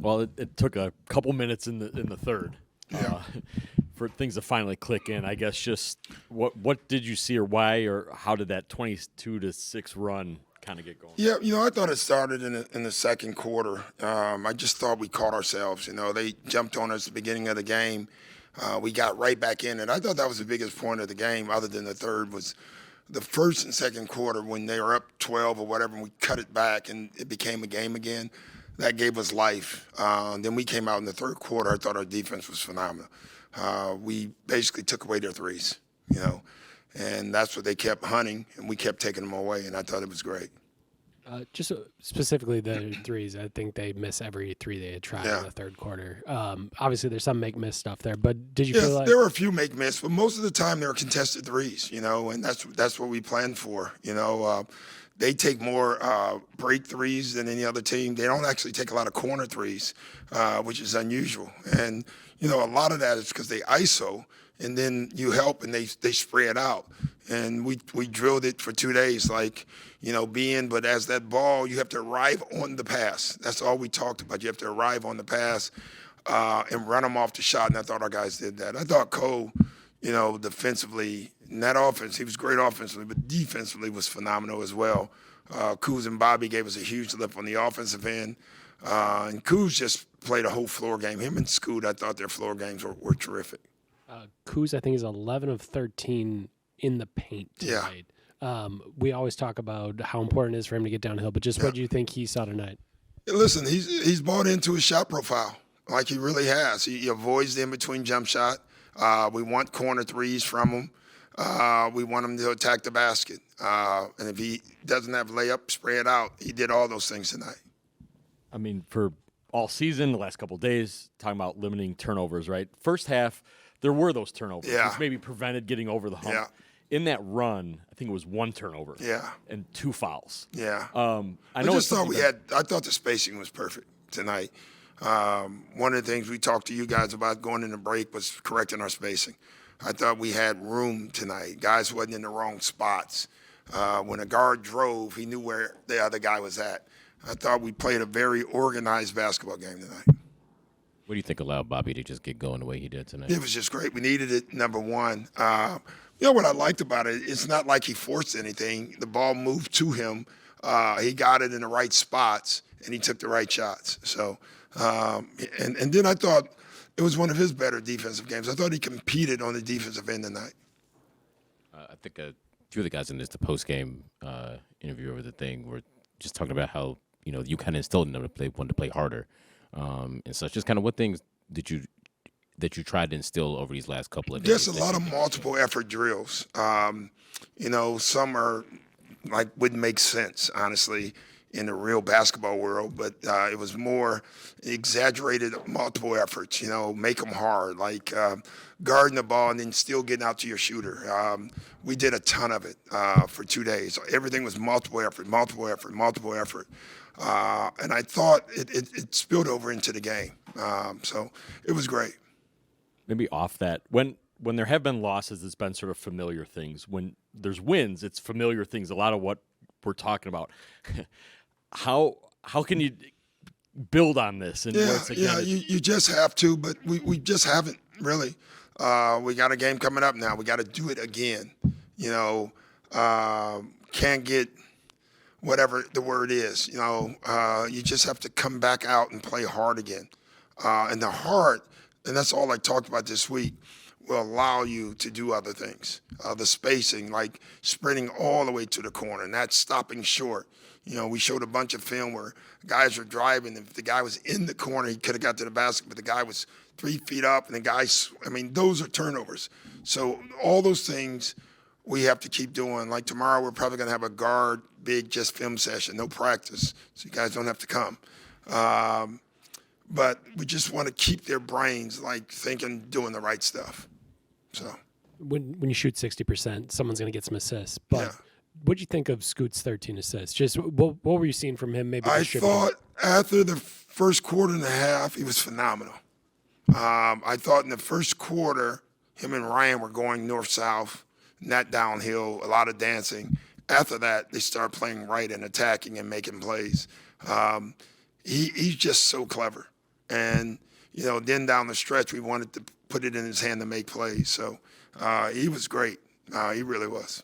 Well, it took a couple minutes in the third for things to finally click in. I guess just what did you see, or why, or how did that 22-6 run kind of get going? Yeah, I thought it started in the second quarter. I just thought we caught ourselves. They jumped on us at the beginning of the game. We got right back in it. I thought that was the biggest point of the game, other than the third, was the first and second quarter when they were up 12 or whatever, and we cut it back and it became a game again. That gave us life. Then we came out in the third quarter. I thought our defense was phenomenal. We basically took away their threes, and that's what they kept hunting, and we kept taking them away, and I thought it was great. Just specifically the threes, I think they miss every three they had tried in the third quarter. Obviously, there's some make-miss stuff there, but did you feel like... there were a few make-miss, but most of the time they were contested threes, and that's what we planned for. They take more break threes than any other team. They don't actually take a lot of corner threes, which is unusual. And, a lot of that is because they ISO, and then you help and they spread out. And we drilled it for 2 days, but as that ball, you have to arrive on the pass. That's all we talked about. You have to arrive on the pass and run them off the shot, and I thought our guys did that. I thought Cole, defensively, in that offense, he was great offensively, but defensively was phenomenal as well. Kuz and Bobby gave us a huge lift on the offensive end. And Kuz just played a whole floor game. Him and Scoot, I thought their floor games were terrific. Kuz, I think, is 11 of 13 in the paint tonight. Yeah. We always talk about how important it is for him to get downhill, but just what do you think he saw tonight? Listen, he's bought into his shot profile like he really has. He avoids the in-between jump shot. We want corner threes from him. We want him to attack the basket. And if he doesn't have layup, spread out. He did all those things tonight. I mean, for all season, the last couple of days, talking about limiting turnovers, right? First half, there were those turnovers, which maybe prevented getting over the hump. Yeah. In that run, I think it was 1 turnover. Yeah. And 2 fouls. Yeah. I thought the spacing was perfect tonight. One of the things we talked to you guys about going into break was correcting our spacing. I thought we had room tonight. Guys wasn't in the wrong spots. When a guard drove, he knew where the other guy was at. I thought we played a very organized basketball game tonight. What do you think allowed Bobby to just get going the way he did tonight? It was just great. We needed it, number one. What I liked about it, it's not like he forced anything. The ball moved to him. He got it in the right spots, and he took the right shots. So, and then I thought it was one of his better defensive games. I thought he competed on the defensive end tonight. I think a few of the guys in the post-game interview over the thing were just talking about how, you kind of instilled in them wanted to play harder and such. Just kind of what things that you tried to instill over these last couple of days? Just a lot of multiple effort drills. Some are wouldn't make sense, honestly, in the real basketball world, but it was more exaggerated multiple efforts, make them hard, guarding the ball and then still getting out to your shooter. We did a ton of it for 2 days. Everything was multiple effort. And I thought it spilled over into the game. So it was great. Maybe off that, when there have been losses, it's been sort of familiar things. When there's wins, it's familiar things. A lot of what we're talking about. How can you build on this? And you just have to, but we just haven't really. We got a game coming up now. We got to do it again. Can't get whatever the word is. You just have to come back out and play hard again. And the heart, and that's all I talked about this week, will allow you to do other things. The spacing, like sprinting all the way to the corner, not stopping short. We showed a bunch of film where guys were driving. If the guy was in the corner, he could have got to the basket, but the guy was 3 feet up, and the guy, those are turnovers. So all those things we have to keep doing. Like tomorrow, we're probably going to have a guard, big, just film session, no practice, so you guys don't have to come. But we just want to keep their brains thinking, doing the right stuff. So when you shoot 60%, someone's going to get some assists. But what do you think of Scoot's 13 assists? Just what were you seeing from him? Maybe I thought after the first quarter and a half, he was phenomenal. I thought in the first quarter, him and Ryan were going north-south, not downhill, a lot of dancing. After that, they started playing right and attacking and making plays. He's just so clever. And, you know, then down the stretch, we wanted to put it in his hand to make plays. So he was great. He really was.